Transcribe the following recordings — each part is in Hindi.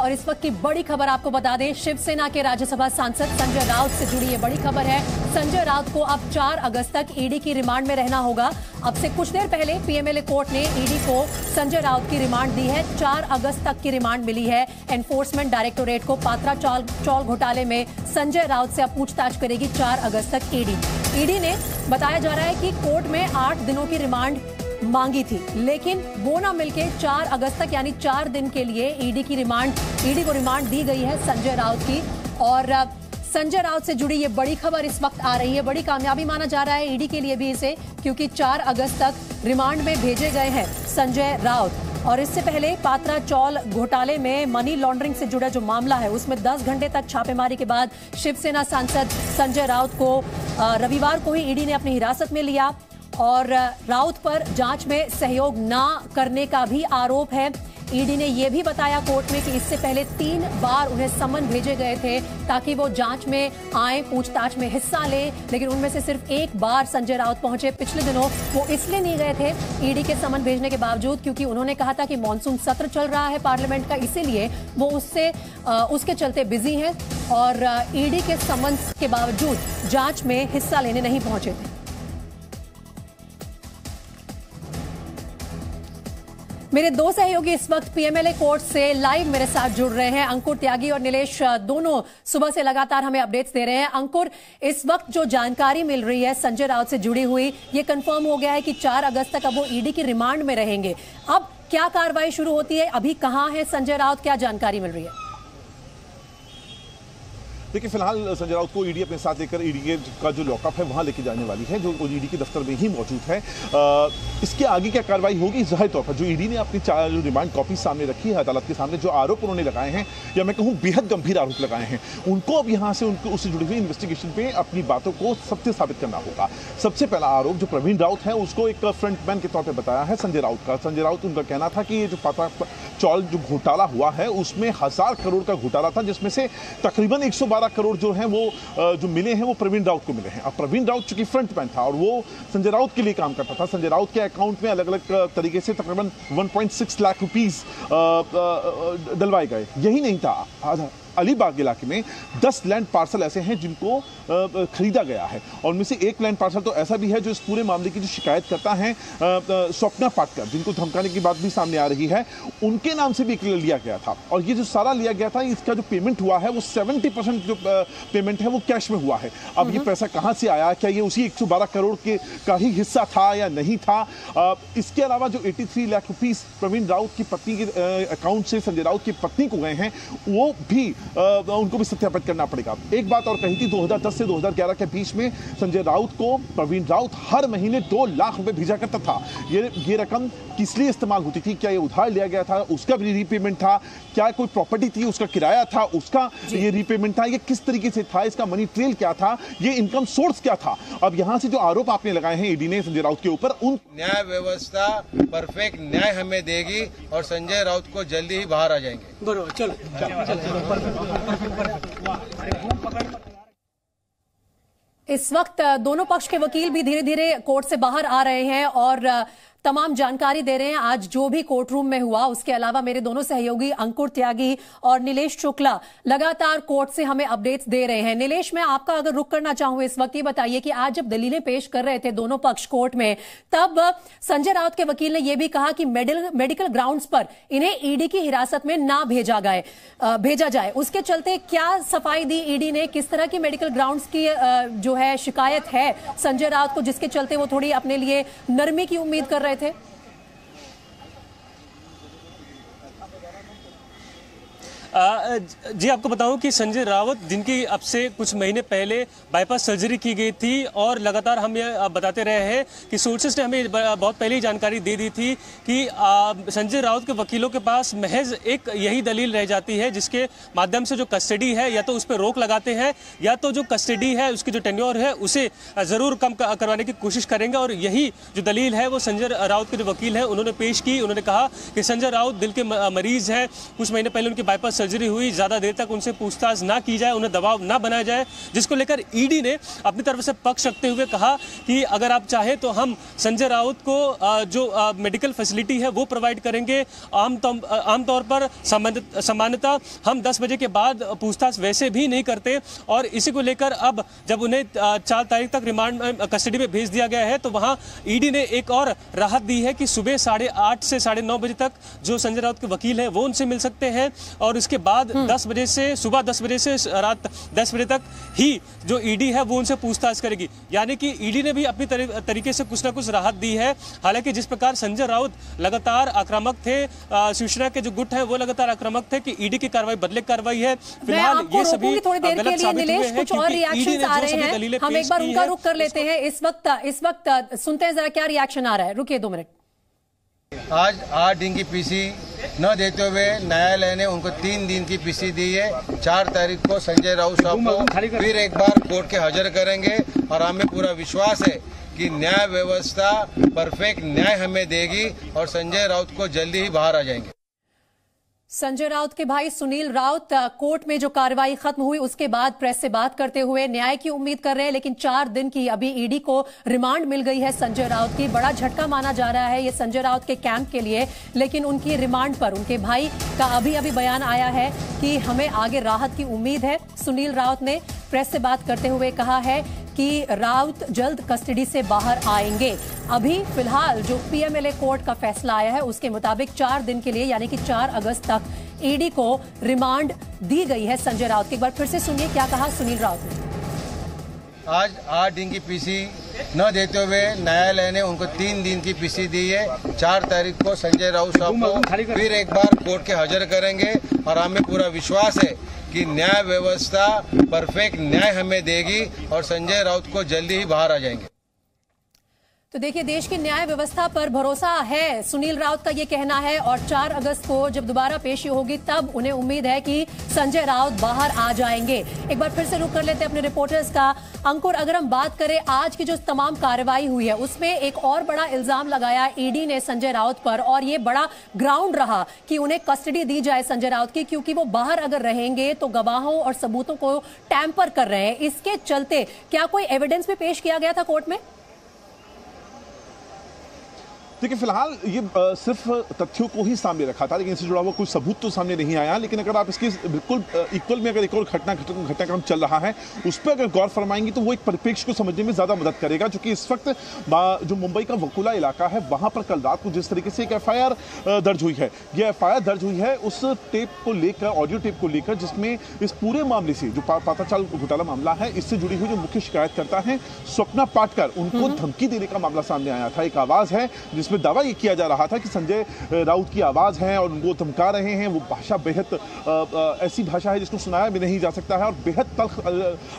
और इस वक्त की बड़ी खबर आपको बता दें, शिवसेना के राज्यसभा सांसद संजय राउत से जुड़ी ये बड़ी खबर है। संजय राउत को अब 4 अगस्त तक ईडी की रिमांड में रहना होगा। अब से कुछ देर पहले पीएमएलए कोर्ट ने ईडी को संजय राउत की रिमांड दी है। 4 अगस्त तक की रिमांड मिली है एनफोर्समेंट डायरेक्टोरेट को। पात्रा चौल घोटाले में संजय राउत से अब पूछताछ करेगी 4 अगस्त तक ईडी। ईडी ने बताया जा रहा है कि कोर्ट में 8 दिनों की रिमांड मांगी थी, लेकिन वो ना मिलके 4 अगस्त तक यानी 4 दिन के लिए ईडी को रिमांड दी गई है संजय राउत की। और संजय राउत से जुड़ी ये बड़ी खबर इस वक्त आ रही है। बड़ी कामयाबी माना जा रहा है ईडी के लिए भी इसे, क्योंकि 4 अगस्त तक रिमांड में भेजे गए हैं संजय राउत। और इससे पहले पात्रा चौल घोटाले में मनी लॉन्ड्रिंग से जुड़ा जो मामला है उसमें 10 घंटे तक छापेमारी के बाद शिवसेना सांसद संजय राउत को रविवार को ही ईडी ने अपनी हिरासत में लिया। और राउत पर जांच में सहयोग ना करने का भी आरोप है। ईडी ने यह भी बताया कोर्ट में कि इससे पहले 3 बार उन्हें समन भेजे गए थे ताकि वो जांच में आए, पूछताछ में हिस्सा लें, लेकिन उनमें से सिर्फ 1 बार संजय राउत पहुंचे। पिछले दिनों वो इसलिए नहीं गए थे ईडी के समन भेजने के बावजूद, क्योंकि उन्होंने कहा था कि मॉनसून सत्र चल रहा है पार्लियामेंट का, इसीलिए वो उसके चलते बिजी हैं और ईडी के समन के बावजूद जांच में हिस्सा लेने नहीं पहुंचे थे। मेरे 2 सहयोगी इस वक्त पीएमएलए कोर्ट से लाइव मेरे साथ जुड़ रहे हैं। अंकुर त्यागी और नीलेश दोनों सुबह से लगातार हमें अपडेट्स दे रहे हैं। अंकुर, इस वक्त जो जानकारी मिल रही है संजय राउत से जुड़ी हुई, ये कंफर्म हो गया है कि 4 अगस्त तक अब वो ईडी की रिमांड में रहेंगे। अब क्या कार्रवाई शुरू होती है? अभी कहां है संजय राउत, क्या जानकारी मिल रही है? देखिए, फिलहाल संजय राउत को ईडी अपने साथ लेकर ईडी का जो लॉकअप है वहां लेके जाने वाली है, जो ईडी के दफ्तर में ही मौजूद है। इसके आगे क्या कार्रवाई होगी, जाहिर तौर पर जो ईडी ने अपनी 4 रिमांड कॉपी सामने रखी है अदालत के सामने, जो आरोप उन्होंने लगाए हैं या मैं कहूं बेहद गंभीर आरोप लगाए हैं, उनको अब यहां से उससे जुड़ी हुई इन्वेस्टिगेशन पे अपनी बातों को सत्य साबित करना होगा। सबसे पहला आरोप जो प्रवीण राउत है उसको एक फ्रंटमैन के तौर पर बताया है संजय राउत का। संजय राउत उनका कहना था कि ये जो पात्रा चौल जो घोटाला हुआ है उसमें 1000 करोड़ का घोटाला था, जिसमें से तकरीबन 112 करोड़ जो है वो जो मिले हैं वो प्रवीण राउत को मिले हैं। अब प्रवीण राउत चूंकि फ्रंटमैन था और वो संजय राउत के लिए काम करता था, संजय राउत के अकाउंट में अलग अलग तरीके से तकरीबन 1.6 लाख रुपीस डलवाए गए। यही नहीं था, अलीबाग इलाके में 10 लैंड पार्सल ऐसे हैं जिनको खरीदा गया है, और उनमें से एक लैंड पार्सल तो ऐसा भी है जो इस पूरे मामले की जो शिकायत करता है स्वप्ना पाटकर, जिनको धमकाने की बात भी सामने आ रही है, उनके नाम से भी लिया गया था। और ये जो सारा लिया गया था, इसका जो पेमेंट हुआ है वो 70% जो पेमेंट है वो कैश में हुआ है। अब ये पैसा कहां से आया, क्या ये उसी 112 करोड़ का ही हिस्सा था या नहीं था? इसके अलावा जो 83 लाख रुपीस प्रवीण राउत की पत्नी के अकाउंट से संजय राउत की पत्नी को गए हैं, वो भी उनको भी सत्यापित करना पड़ेगा। एक बात और कही थी, 2010 से 2011 के बीच में संजय राउत को प्रवीण राउत हर महीने 2 लाख रुपए भेजा करता था। ये रकम किस लिए इस्तेमाल होती थी? क्या ये उधार लिया गया था, उसका भी रीपेमेंट था? क्या कोई प्रॉपर्टी थी, उसका किराया था, उसका ये रीपेमेंट था? ये किस तरीके से था? इसका मनी ट्रेल क्या था? ये इनकम सोर्स क्या था? अब यहां से जो आरोप आपने लगाए हैं ईडी ने संजय राउत के ऊपर, उन न्याय व्यवस्था परफेक्ट न्याय हमें देगी और संजय राउत को जल्दी ही बाहर आ जाएंगे। बरोबर, चलो। इस वक्त दोनों पक्ष के वकील भी धीरे धीरे कोर्ट से बाहर आ रहे हैं और तमाम जानकारी दे रहे हैं आज जो भी कोर्ट रूम में हुआ। उसके अलावा मेरे दोनों सहयोगी अंकुर त्यागी और नीलेश शुक्ला लगातार कोर्ट से हमें अपडेट्स दे रहे हैं। नीलेश, मैं आपका अगर रुक करना चाहूं इस वक्त, ये बताइए कि आज जब दलीलें पेश कर रहे थे दोनों पक्ष कोर्ट में, तब संजय राउत के वकील ने यह भी कहा कि मेडिकल ग्राउंड्स पर इन्हें ईडी की हिरासत में ना भेजा जाए। उसके चलते क्या सफाई दी ईडी ने? किस तरह की मेडिकल ग्राउंड्स की जो है शिकायत है संजय राउत को, जिसके चलते वो थोड़ी अपने लिए नरमी की उम्मीद कर रहे थे? जी, आपको बताऊं कि संजय राउत, जिनकी अब से कुछ महीने पहले बाईपास सर्जरी की गई थी, और लगातार हम ये बताते रहे हैं कि सोर्सेस ने हमें बहुत पहले ही जानकारी दे दी थी कि संजय राउत के वकीलों के पास महज एक यही दलील रह जाती है जिसके माध्यम से जो कस्टडी है या तो उस पर रोक लगाते हैं या तो जो कस्टडी है उसकी जो टेन्योर है उसे ज़रूर कम करवाने की कोशिश करेंगे। और यही जो दलील है वो संजय राउत के जो वकील हैं उन्होंने पेश की। उन्होंने कहा कि संजय राउत दिल के मरीज हैं, कुछ महीने पहले उनकी बाईपास सर्जरी हुई, ज्यादा देर तक उनसे पूछताछ ना की जाए, उन्हें दबाव ना बनाया जाए, जिसको लेकर ईडी ने अपनी तरफ से पक्ष रखते हुए कहा कि अगर आप चाहे तो हम संजय राउत को जो मेडिकल फैसिलिटी है वो प्रोवाइड करेंगे। आमतौर पर सामान्यतः हम 10 बजे के बाद पूछताछ वैसे भी नहीं करते, और इसी को लेकर अब जब उन्हें 4 तारीख तक रिमांड कस्टडी में भेज दिया गया है तो वहां ईडी ने एक और राहत दी है कि सुबह 8:30 से 9:30 बजे तक जो संजय राउत के वकील हैं वो उनसे मिल सकते हैं, और इसके बाद 10 बजे से सुबह 10 बजे से रात 10 बजे तक ही जो ईडी है वो उनसे पूछताछ करेगी। यानी कि ईडी ने भी अपनी तरीके से कुछ ना कुछ राहत दी है। हालांकि जिस प्रकार संजय राउत लगातार आक्रामक थे, शिवसेना के जो गुट है वो लगातार आक्रामक थे कि ईडी की कार्रवाई बदले कार्रवाई है। फिलहाल ये सभी थोड़ी देर के लिए निलेश कुछ और रिएक्शंस आ रहे हैं, हम एक बार उनका रुख कर लेते हैं। इस वक्त सुनते हैं जरा क्या रिएक्शन आ रहा है। रुकिए 2 मिनट। आज 8 दिन की पीसी न देते हुए न्यायालय ने उनको 3 दिन की पीसी दी है। 4 तारीख को संजय राउत साहब को फिर एक बार कोर्ट के हाजिर करेंगे, और हमें पूरा विश्वास है कि न्याय व्यवस्था परफेक्ट न्याय हमें देगी और संजय राउत को जल्दी ही बाहर आ जाएंगे। संजय राउत के भाई सुनील राउत कोर्ट में जो कार्रवाई खत्म हुई उसके बाद प्रेस से बात करते हुए न्याय की उम्मीद कर रहे हैं, लेकिन 4 दिन की अभी ईडी को रिमांड मिल गई है संजय राउत की। बड़ा झटका माना जा रहा है ये संजय राउत के कैंप के लिए, लेकिन उनकी रिमांड पर उनके भाई का अभी बयान आया है कि हमें आगे राहत की उम्मीद है। सुनील राउत ने प्रेस से बात करते हुए कहा है कि राउत जल्द कस्टडी से बाहर आएंगे। अभी फिलहाल जो पीएमएलए कोर्ट का फैसला आया है उसके मुताबिक 4 दिन के लिए यानी कि 4 अगस्त तक ईडी को रिमांड दी गई है संजय राउत की। एक बार फिर से सुनिए क्या कहा सुनील राउत ने। आज 8 दिन की पीसी न देते हुए न्यायालय ने उनको 3 दिन की पीसी दी है। 4 तारीख को संजय राउत साहब को फिर एक बार कोर्ट के हाजिर करेंगे, और हमें पूरा विश्वास है कि न्याय व्यवस्था परफेक्ट न्याय हमें देगी और संजय राउत को जल्दी ही बाहर आ जाएंगे। तो देखिए देश की न्याय व्यवस्था पर भरोसा है, सुनील राउत का ये कहना है, और 4 अगस्त को जब दोबारा पेशी होगी तब उन्हें उम्मीद है कि संजय राउत बाहर आ जाएंगे। एक बार फिर से रुक कर लेते हैं अपने रिपोर्टर्स का। अंकुर, अगर हम बात करें आज की जो तमाम कार्रवाई हुई है उसमें एक और बड़ा इल्जाम लगाया ईडी ने संजय राउत पर, और ये बड़ा ग्राउंड रहा कि उन्हें कस्टडी दी जाए संजय राउत की, क्योंकि वो बाहर अगर रहेंगे तो गवाहों और सबूतों को टैंपर कर रहे हैं। इसके चलते क्या कोई एविडेंस भी पेश किया गया था कोर्ट में? देखिए फिलहाल ये सिर्फ तथ्यों को ही सामने रखा था, लेकिन इससे जुड़ा हुआ कोई सबूत तो सामने नहीं आया। लेकिन अगर आप इसके बिल्कुल इक्वल में अगर एक और घटनाक्रम चल रहा है उस पर अगर गौर फरमाएंगे तो वो एक परिप्रेक्ष्य को समझने में ज्यादा मदद करेगा। जो कि इस वक्त जो मुंबई का वकुला इलाका है वहां पर कल रात को जिस तरीके से एक एफआईआर दर्ज हुई है, ये एफआईआर दर्ज हुई है उस टेप को लेकर, ऑडियो टेप को लेकर, जिसमें इस पूरे मामले से जो पाताचाल घोटाला मामला है इससे जुड़ी हुई जो मुख्य शिकायतकर्ता है स्वप्ना पाटकर, उनको धमकी देने का मामला सामने आया था। एक आवाज है जिसमें दावा ये किया जा रहा था कि संजय राउत की आवाज है और उनको धमका रहे हैं। वो भाषा बेहद ऐसी भाषा है जिसको सुनाया भी नहीं जा सकता है, और बेहद तल्ख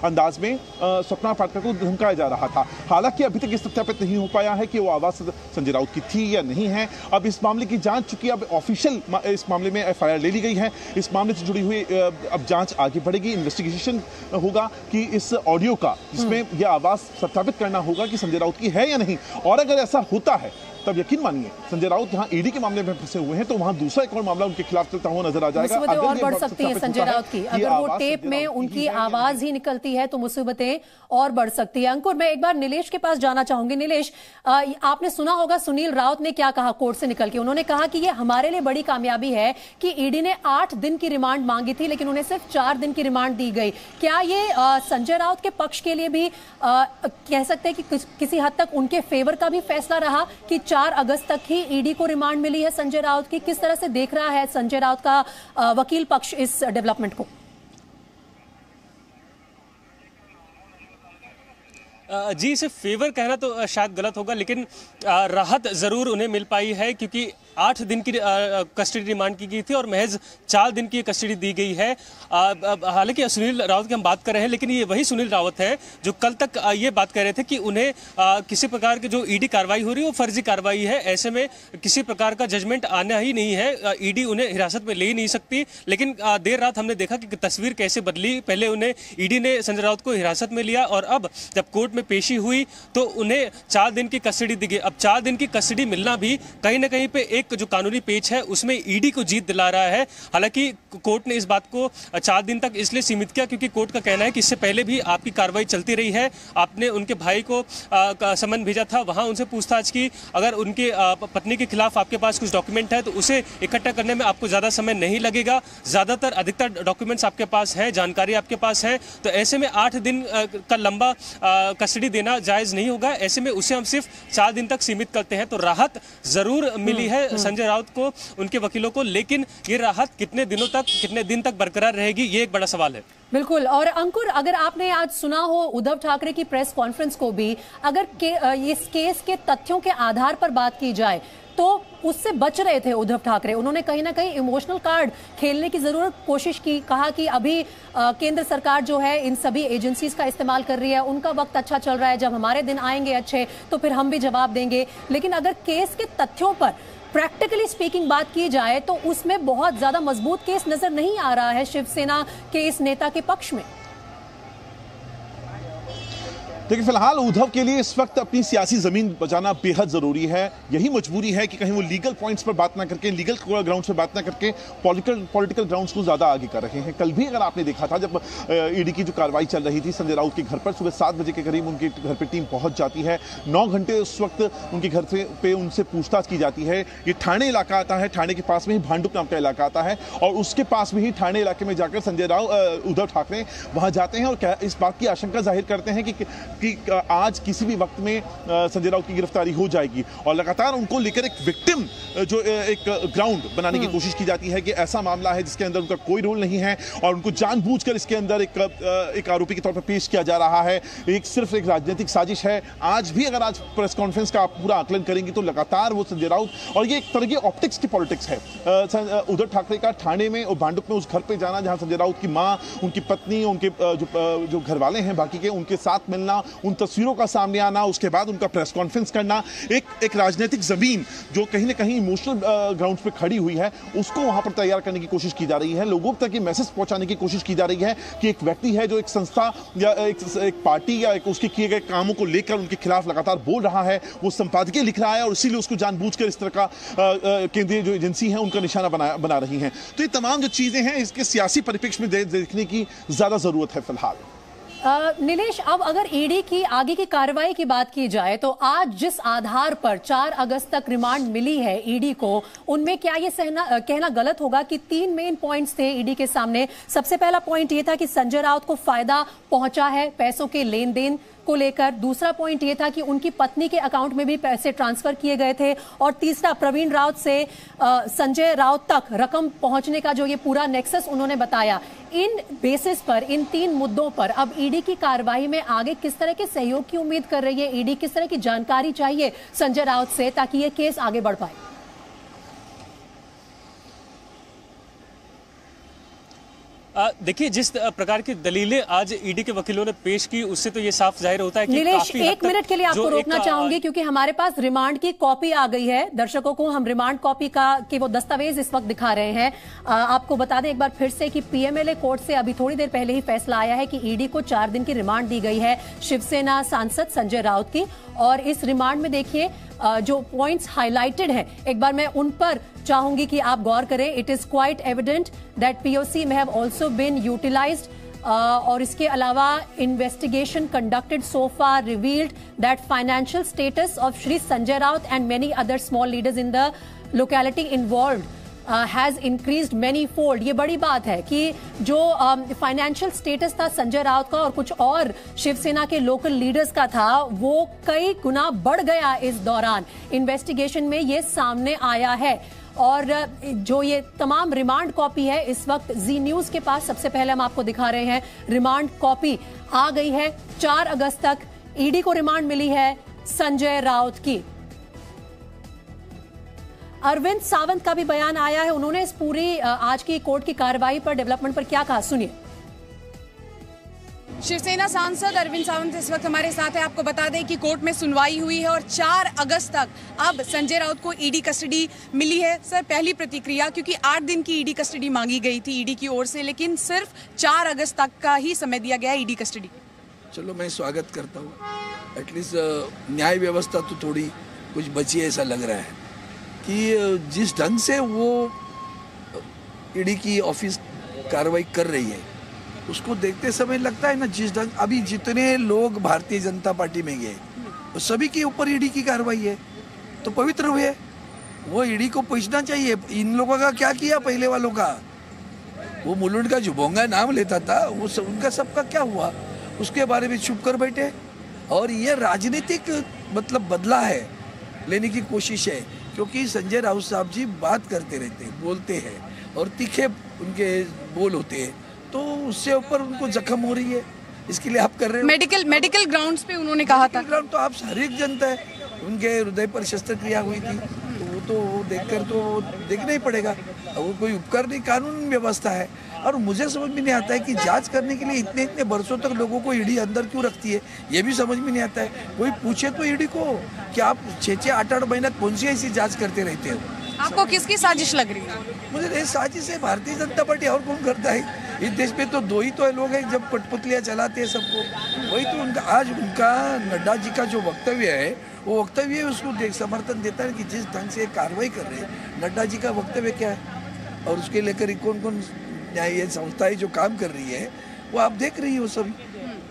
अंदाज में स्वप्ना पाटकर को धमकाया जा रहा था। हालांकि अभी तक ये सत्यापित नहीं हो पाया है कि वो आवाज संजय राउत की थी या नहीं है। अब इस मामले की जांच, चूंकि अब ऑफिशियल इस मामले में एफआईआर ले ली गई है, इस मामले से जुड़ी हुई अब जांच आगे बढ़ेगी, इन्वेस्टिगेशन होगा कि इस ऑडियो का जिसमें यह आवाज सत्यापित करना होगा कि संजय राउत की है या नहीं। और अगर ऐसा होता है तब यकीन मानिए संजय राउत यहाँ ईडी के मामले में फंसे हुए हैं तो वहां दूसरा एक और मामला उनके खिलाफ चलता हुआ नजर आ जाएगा। मुसीबतें और बढ़ सकती हैं संजय राउत की, अगर वो टेप में उनकी आवाज ही निकलती है तो मुसीबतें और बढ़ सकती है। अंकुर, मैं एक बार नीलेश के पास जाना चाहूंगी। नीलेश, आपने सुना होगा सुनील राउत ने क्या कहा कोर्ट से निकल के। उन्होंने कहा कि ये हमारे लिए बड़ी कामयाबी है कि ईडी ने 8 दिन की रिमांड मांगी थी लेकिन उन्हें सिर्फ 4 दिन की रिमांड दी गई। क्या ये संजय राउत के पक्ष के लिए भी कह सकते हैं कि किसी हद तक उनके फेवर का भी फैसला रहा कि 4 अगस्त तक ही ईडी को रिमांड मिली है संजय राउत की? किस तरह से देख रहा है संजय राउत का वकील पक्ष इस डेवलपमेंट को? जी, इसे फेवर कहना तो शायद गलत होगा, लेकिन राहत जरूर उन्हें मिल पाई है क्योंकि 8 दिन की कस्टडी डिमांड की गई थी और महज 4 दिन की कस्टडी दी गई है। हालांकि सुनील राउत की हम बात कर रहे हैं, लेकिन ये वही सुनील राउत है जो कल तक ये बात कर रहे थे कि उन्हें किसी प्रकार की जो ईडी कार्रवाई हो रही है वो फर्जी कार्रवाई है, ऐसे में किसी प्रकार का जजमेंट आना ही नहीं है, ईडी उन्हें हिरासत में ले ही नहीं सकती। लेकिन देर रात हमने देखा कि तस्वीर कैसे बदली। पहले उन्हें ईडी ने संजय राउत को हिरासत में लिया और अब जब कोर्ट में पेशी हुई तो उन्हें 4 दिन की कस्टडी दी गई। अब 4 दिन की कस्टडी मिलना भी कहीं ना कहीं पे एक एक जो कानूनी पेच है उसमें ईडी को जीत दिला रहा है। हालांकि कोर्ट ने इस बात को 4 दिन तक इसलिए सीमित किया क्योंकि कोर्ट का कहना है कि इससे पहले भी आपकी कार्रवाई चलती रही है। आपने उनके भाई को समन भेजा था, वहां उनसे पूछताछ की। अगर उनके पत्नी के खिलाफ आपके पास कुछ डॉक्यूमेंट है तो उसे इकट्ठा करने में आपको ज़्यादा समय नहीं लगेगा। ज़्यादातर अधिकतर डॉक्यूमेंट्स आपके पास हैं, जानकारी आपके पास है, तो ऐसे में 8 दिन का लंबा कस्टडी देना जायज़ नहीं होगा। ऐसे में उसे हम सिर्फ 4 दिन तक सीमित करते हैं। तो राहत ज़रूर मिली है संजय राउत को, उनके वकीलों को, लेकिन ये राहत कितने दिन तक बरकरार रहेगी, ये एक बड़ा सवाल है। बिल्कुल। और अंकुर, अगर आपने आज सुना हो उद्धव ठाकरे की प्रेस कॉन्फ्रेंस को भी, अगर इस केस के तथ्यों के आधार पर बात की जाए तो उससे बच रहे थे उद्धव ठाकरे। उन्होंने कहीं ना कहीं इमोशनल कार्ड खेलने की जरूर कोशिश की, कहा कि अभी केंद्र सरकार जो है इन सभी एजेंसीज का इस्तेमाल कर रही है, उनका वक्त अच्छा चल रहा है, जब हमारे दिन आएंगे अच्छे तो फिर हम भी जवाब देंगे। लेकिन अगर केस के तथ्यों पर प्रैक्टिकली स्पीकिंग बात की जाए तो उसमें बहुत ज्यादा मजबूत केस नजर नहीं आ रहा है शिवसेना के इस नेता के पक्ष में। लेकिन फिलहाल उद्धव के लिए इस वक्त अपनी सियासी जमीन बचाना बेहद जरूरी है। यही मजबूरी है कि कहीं वो लीगल पॉइंट्स पर बात ना करके, लीगल ग्राउंड्स पर बात ना करके पॉलिटिकल ग्राउंड्स को ज्यादा आगे कर रहे हैं। कल भी अगर आपने देखा था, जब ईडी की जो कार्रवाई चल रही थी संजय राउत के घर पर, सुबह 7 बजे के करीब उनके घर पर टीम पहुंच जाती है। 9 घंटे उस वक्त उनके घर पे उनसे पूछताछ की जाती है। ये ठाणे इलाका आता है, ठाणे के पास में ही भांडुप नाम का इलाका आता है और उसके पास में ही ठाणे इलाके में जाकर उद्धव ठाकरे वहां जाते हैं और इस बात की आशंका जाहिर करते हैं कि आज किसी भी वक्त में संजय राउत की गिरफ्तारी हो जाएगी। और लगातार उनको लेकर एक विक्टिम जो एक ग्राउंड बनाने की कोशिश की जाती है कि ऐसा मामला है जिसके अंदर उनका कोई रोल नहीं है और उनको जानबूझकर इसके अंदर एक आरोपी के तौर पर पेश किया जा रहा है। सिर्फ एक राजनीतिक साजिश है। आज भी अगर आज प्रेस कॉन्फ्रेंस का आप पूरा आकलन करेंगे तो लगातार वो संजय राउत, और ये एक तरह की ऑप्टिक्स की पॉलिटिक्स है उद्धव ठाकरे का, ठाणे में और भांडुप में उस घर पर जाना जहां संजय राउत की मां, उनकी पत्नी, उनके जो घर वाले हैं बाकी के, उनके साथ मिलना, उन तस्वीरों का सामने आना, उसके बाद उनका प्रेस कॉन्फ्रेंस करना, एक राजनीतिक जमीन जो कहीं ना कहीं इमोशनल ग्राउंड्स पे खड़ी हुई है, उसको वहां पर तैयार करने की कोशिश की जा रही है। लोगों तक ये मैसेज पहुंचाने की कोशिश की जा रही है कि एक व्यक्ति है जो एक संस्था या एक पार्टी या उसके किए गए कामों को लेकर उनके खिलाफ लगातार बोल रहा है, वो संपादकीय लिख रहा है और इसीलिए उसको जानबूझकर इस तरह का केंद्रीय जो एजेंसी है उनका निशाना बना रही हैं। तो ये तमाम जो चीजें हैं इसके सियासी परिप्रेक्ष्य में देखने की ज्यादा जरूरत है फिलहाल। नीलेश, अब अगर ईडी की आगे की कार्रवाई की बात की जाए तो आज जिस आधार पर 4 अगस्त तक रिमांड मिली है ईडी को, उनमें क्या ये कहना गलत होगा कि 3 मेन पॉइंट्स थे ईडी के सामने। सबसे पहला पॉइंट ये था कि संजय राउत को फायदा पहुंचा है पैसों के लेन देन को लेकर। दूसरा पॉइंट ये था कि उनकी पत्नी के अकाउंट में भी पैसे ट्रांसफर किए गए थे। और तीसरा, प्रवीण राउत से संजय राउत तक रकम पहुंचने का जो ये पूरा नेक्सस उन्होंने बताया। इन बेसिस पर, इन 3 मुद्दों पर अब ईडी की कार्रवाई में आगे किस तरह के सहयोग की उम्मीद कर रही है ईडी? किस तरह की जानकारी चाहिए संजय राउत से ताकि ये केस आगे बढ़ पाए? देखिए, जिस प्रकार की दलीलें आज ईडी के वकीलों ने पेश की उससे तो ये साफ जाहिर होता है कि नीलेश, 1 मिनट के लिए आपको रोकना चाहूंगी क्योंकि हमारे पास रिमांड की कॉपी आ गई है। दर्शकों को हम रिमांड कॉपी के वो दस्तावेज इस वक्त दिखा रहे हैं। आपको बता दें एक बार फिर से कि पीएमएलए कोर्ट से अभी थोड़ी देर पहले ही फैसला आया है कि ईडी को 4 दिन की रिमांड दी गई है शिवसेना सांसद संजय राउत की। और इस रिमांड में देखिए जो पॉइंट्स हाईलाइटेड हैं, एक बार मैं उन पर चाहूंगी कि आप गौर करें। It is quite evident that POC may have also been utilized और इसके अलावा investigation conducted so far revealed that financial status of Shri Sanjay Raut and many other small leaders in the locality involved has increased many fold. ये बड़ी बात है कि जो फाइनेंशियल स्टेटस था संजय राउत का और कुछ और शिवसेना के लोकल लीडर्स का था, वो कई गुना बढ़ गया इस दौरान। इन्वेस्टिगेशन में ये सामने आया है। और जो ये तमाम रिमांड कॉपी है इस वक्त जी न्यूज के पास, सबसे पहले हम आपको दिखा रहे हैं। रिमांड कॉपी आ गई है। 4 अगस्त तक ईडी को रिमांड मिली है संजय राउत की। अरविंद सावंत का भी बयान आया है। उन्होंने इस पूरी आज की कोर्ट की कार्रवाई पर, डेवलपमेंट पर क्या कहा, सुनिए। शिवसेना सांसद अरविंद सावंत इस वक्त हमारे साथ है। आपको बता दें कि कोर्ट में सुनवाई हुई है और 4 अगस्त तक अब संजय राउत को ईडी कस्टडी मिली है। सर, पहली प्रतिक्रिया, क्योंकि 8 दिन की ईडी कस्टडी मांगी गई थी ईडी की ओर से, लेकिन सिर्फ 4 अगस्त तक का ही समय दिया गया ईडी कस्टडी। चलो, मैं स्वागत करता हूँ। एटलीस्ट न्याय व्यवस्था तो थोड़ी कुछ बची है ऐसा लग रहा है। कि जिस ढंग से वो ईडी की ऑफिस कार्रवाई कर रही है उसको देखते समय लगता है ना, जिस ढंग अभी जितने लोग भारतीय जनता पार्टी में गए वो सभी के ऊपर ईडी की कार्रवाई है, तो पवित्र हुए। वो ईडी को पूछना चाहिए इन लोगों का क्या किया, पहले वालों का। वो मुलुंड का जो भोंगा नाम लेता था वो उनका सबका क्या हुआ, उसके बारे में चुप कर बैठे। और ये राजनीतिक मतलब बदला है, लेने की कोशिश है, क्योंकि संजय राउत साहब जी बात करते रहते हैं, बोलते हैं और तीखे उनके बोल होते हैं, तो उससे ऊपर उनको जख्म हो रही है। इसके लिए आप कर रहे हो मेडिकल ग्राउंड्स पे उन्होंने कहा था। ग्राउंड तो आप हर एक जनता है, उनके हृदय पर शस्त्रक्रिया हुई थी, तो वो देखकर तो देखना ही पड़ेगा। वो कोई उपकर नहीं, कानून व्यवस्था है। और मुझे समझ में नहीं आता है कि जांच करने के लिए इतने इतने बरसों तक लोगों को ईडी अंदर क्यों रखती है, ये भी समझ में नहीं आता है। कोई पूछे तो ईडी को कि आप 6-6, 8-8 महीना कौन सी ऐसी जांच करते रहते हो। आपको किसकी साजिश लग रही है? मुझे ये साजिश है भारतीय जनता पार्टी, और कौन करता है इस देश में? तो दो ही तो लोग हैं जब कठपुतलियाँ चलाते हैं सबको। वही तो उनका आज उनका नड्डा जी का जो वक्तव्य है, वो वक्तव्य उसको समर्थन देता है कि जिस ढंग से कार्रवाई कर रहे हैं। नड्डा जी का वक्तव्य क्या है और उसके लेकर कौन कौन न्यायिक संस्थाएं जो काम कर रही है वो आप देख रही हो सभी।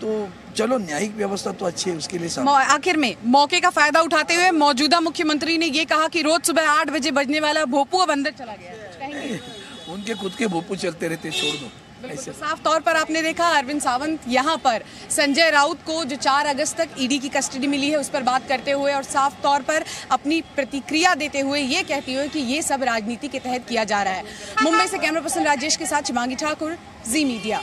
तो चलो न्यायिक व्यवस्था तो अच्छी है, उसके लिए आखिर में मौके का फायदा उठाते हुए मौजूदा मुख्यमंत्री ने ये कहा कि रोज सुबह 8 बजे बजने वाला भोपू अब अंदर चला गया। उनके खुद के भोपू चलते रहते, छोड़ दो। ऐसे साफ तौर पर आपने देखा अरविंद सावंत यहाँ पर संजय राउत को जो 4 अगस्त तक ईडी की कस्टडी मिली है उस पर बात करते हुए और साफ तौर पर अपनी प्रतिक्रिया देते हुए ये कहती हुए कि ये सब राजनीति के तहत किया जा रहा है। मुंबई से कैमरा पर्सन राजेश के साथ शिवांगी ठाकुर, जी मीडिया।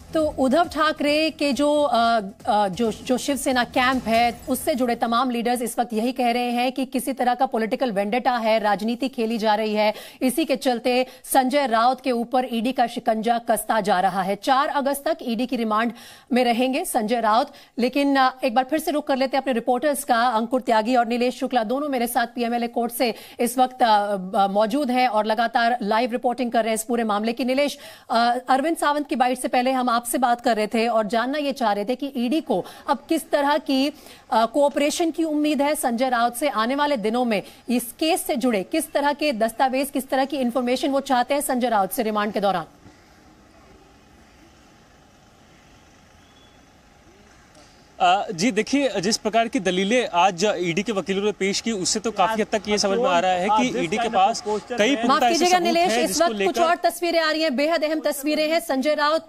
तो उद्धव ठाकरे के जो शिवसेना कैंप है उससे जुड़े तमाम लीडर्स इस वक्त यही कह रहे हैं कि किसी तरह का पॉलिटिकल वेंडेटा है, राजनीति खेली जा रही है। इसी के चलते संजय राउत के ऊपर ईडी का शिकंजा कसता जा रहा है। 4 अगस्त तक ईडी की रिमांड में रहेंगे संजय राउत। लेकिन एक बार फिर से रुख कर लेते हैं अपने रिपोर्टर्स का। अंकुर त्यागी और नीलेश शुक्ला दोनों मेरे साथ पीएमएलए कोर्ट से इस वक्त मौजूद हैं और लगातार लाइव रिपोर्टिंग कर रहे हैं इस पूरे मामले की। नीलेश, अरविंद सावंत की बाइट से पहले हम आपसे बात कर रहे थे और जानना यह चाह रहे थे कि ईडी को अब किस तरह की कोऑपरेशन की उम्मीद है संजय राउत से आने वाले दिनों में। इस केस से जुड़े किस तरह के दस्तावेज, किस तरह की इंफॉर्मेशन वो चाहते हैं संजय राउत से रिमांड के दौरान? जी देखिए, जिस प्रकार की दलीलें आज ईडी के वकीलों ने पेश की उससे तो काफी हद तक ये समझ में आ रहा है कि ईडी के पास कई माफ कीजिएगा नीलेश, इस वक्त कुछ और तस्वीरें आ रही हैं, बेहद अहम तस्वीरें हैं। संजय राउत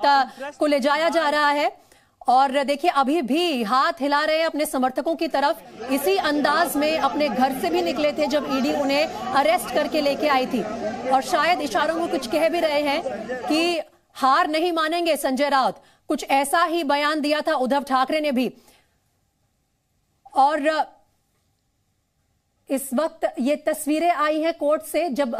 को ले जाया जा रहा है और देखिए अभी भी हाथ हिला रहे हैं अपने समर्थकों की तरफ। इसी अंदाज में अपने घर से भी निकले थे जब ईडी उन्हें अरेस्ट करके लेके आई थी और शायद इशारों में कुछ कह भी रहे हैं कि हार नहीं मानेंगे संजय राउत। कुछ ऐसा ही बयान दिया था उद्धव ठाकरे ने भी। और इस वक्त ये तस्वीरें आई हैं कोर्ट से जब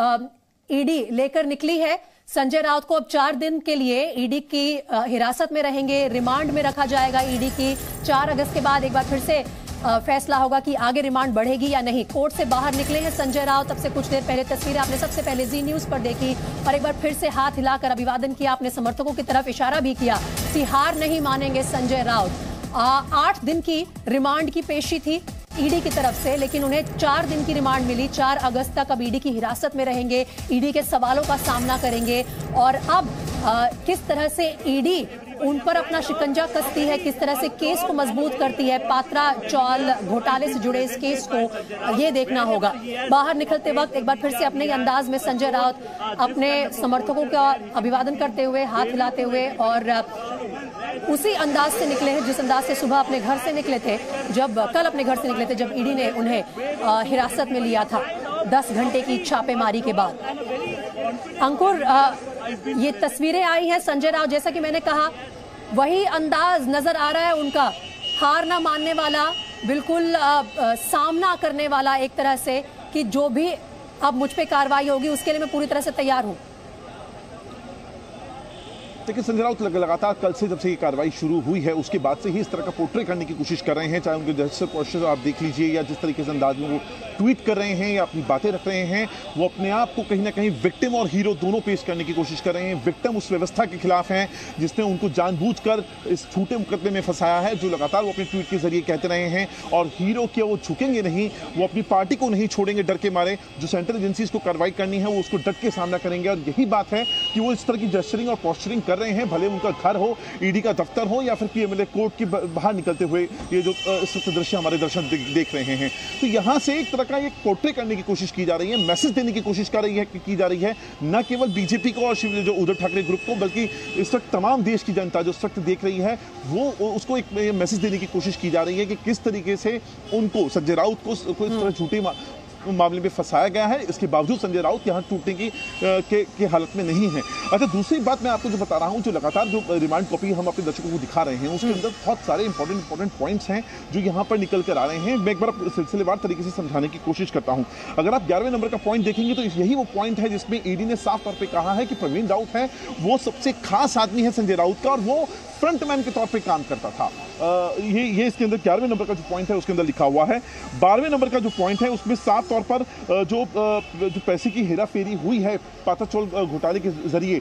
ईडी लेकर निकली है संजय राउत को। अब 4 दिन के लिए ईडी की हिरासत में रहेंगे, रिमांड में रखा जाएगा ईडी की। 4 अगस्त के बाद एक बार फिर से फैसला होगा कि आगे रिमांड बढ़ेगी या नहीं। कोर्ट से बाहर निकले हैं संजय राउत। तब से कुछ देर पहले तस्वीरें आपने सबसे पहले जी न्यूज पर देखी और एक बार फिर से हाथ हिलाकर अभिवादन किया, अपने समर्थकों की तरफ इशारा भी किया कि हार नहीं मानेंगे संजय राउत। 8 दिन की रिमांड की पेशी थी ईडी की तरफ से, लेकिन उन्हें 4 दिन की रिमांड मिली। 4 अगस्त तक अब ईडी की हिरासत में रहेंगे, ईडी के सवालों का सामना करेंगे और अब किस तरह से ईडी उन पर अपना शिकंजा कसती है, किस तरह से केस को मजबूत करती है, पात्रा चौल घोटाले से जुड़े इस केस को ये देखना होगा। बाहर निकलते वक्त एक बार फिर से अपने अंदाज में संजय राउत अपने समर्थकों का अभिवादन करते हुए, हाथ हिलाते हुए और उसी अंदाज से निकले हैं जिस अंदाज से सुबह अपने घर से निकले थे, कल अपने घर से निकले थे जब ईडी ने उन्हें हिरासत में लिया था 10 घंटे की छापेमारी के बाद। अंकुर, ये तस्वीरें आई हैं संजय राउत, जैसा कि मैंने कहा वही अंदाज नजर आ रहा है उनका, हार ना मानने वाला, बिल्कुल सामना करने वाला एक तरह से कि जो भी अब मुझ पे कार्रवाई होगी उसके लिए मैं पूरी तरह से तैयार हूं। लेकिन संजय राउत लगातार कल से जब से ये कार्रवाई शुरू हुई है उसके बाद से ही इस तरह का पोर्ट्रे करने की कोशिश कर रहे हैं, चाहे उनके जेस्चर पोस्चर आप देख लीजिए या जिस तरीके से अंदाज में वो ट्वीट कर रहे हैं या अपनी बातें रख रहे हैं, वो अपने आप को कहीं ना कहीं विक्टिम और हीरो दोनों पेश करने की कोशिश कर रहे हैं। विक्टिम उस व्यवस्था के खिलाफ हैं जिसने उनको जानबूझकर इस झूठे मुकदमे में फंसाया है, जो लगातार वो अपने ट्वीट के जरिए कहते रहे हैं, और हीरो के वो झुकेंगे नहीं, वो अपनी पार्टी को नहीं छोड़ेंगे डर के मारे। जो सेंट्रल एजेंसीज को कार्रवाई करनी है वो उसको डट के सामना करेंगे, और यही बात है कि वो इस तरह की जेस्चरिंग और पोस्चरिंग कर रहे हैं, भले उनका घर हो, ईडी का दफ्तर हो, या फिर पीएमएलए कोर्ट के बाहर निकलते हुए ये जो इस वक्त दृश्य हमारे दर्शक देख रहे हैं। तो यहां से एक तरह का एक पोर्ट्रे करने की कोशिश की जा रही है, मैसेज देने की कोशिश की जा रही है, न केवल बीजेपी को और जो उद्धव ठाकरे ग्रुप को, बल्कि इस वक्त तमाम देश की जनता जो इस वक्त देख रही है वो उसको एक मैसेज देने की कोशिश की जा रही है कि किस तरीके से उनको, संजय राउत को इस तरह झूठी मामले में फंसाया गया है। इसके बावजूद संजय राउत यहां टूटने की हालत में नहीं है। अच्छा, दूसरी बात मैं आपको जो बता रहा हूं, जो लगातार जो रिमांड कॉपी हम अपने दर्शकों को दिखा रहे हैं उसके अंदर बहुत सारे इंपॉर्टेंट पॉइंट्स हैं जो यहां पर निकल कर आ रहे हैं। मैं एक बार सिलसिलेवार तरीके से समझाने की कोशिश करता हूं। अगर आप 11वें नंबर का पॉइंट देखेंगे तो यही वो पॉइंट है जिसमें ईडी ने साफ तौर पर कहा है कि प्रवीण राउत है वो सबसे खास आदमी है संजय राउत का, और वो फ्रंटमैन के तौर पे काम करता था। ये इसके अंदर 11वें नंबर का जो पॉइंट है उसके अंदर लिखा हुआ है। 12वें नंबर का जो पॉइंट है उसमें साफ तौर पर जो पैसे की हेराफेरी हुई है पाताचोल घोटाले के जरिए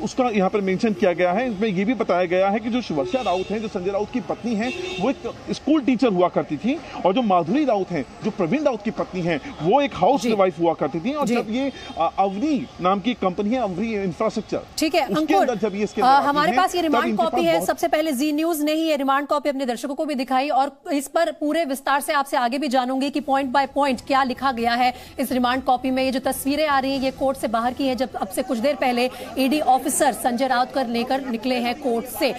उसका यहाँ पर मेंशन किया गया है। इसमें यह भी बताया गया है कि जो वर्षा राउत हैं, जो संजय राउत की पत्नी है, वो एक स्कूल टीचर हुआ करती थी, और जो माधुरी राउत हैं, जो प्रवीण राउत की पत्नी है, वो एक हाउस वाइफ हुआ करती थी। और जब ये अवनी नाम की कंपनी है, अवनी इंफ्रास्ट्रक्चर, ठीक है अंकुर, जब ये हमारे पास ये रिमांड कॉपी है, सबसे पहले जी न्यूज ने ही ये रिमांड कॉपी अपने दर्शकों को भी दिखाई, और इस पर पूरे विस्तार से आपसे आगे भी जानूंगी कि पॉइंट बाय पॉइंट क्या लिखा गया है इस रिमांड कॉपी में। ये जो तस्वीरें आ रही हैं ये कोर्ट से बाहर की है, जब अब से कुछ देर पहले ईडी ऑफिसर संजय राउत को लेकर निकले हैं कोर्ट से।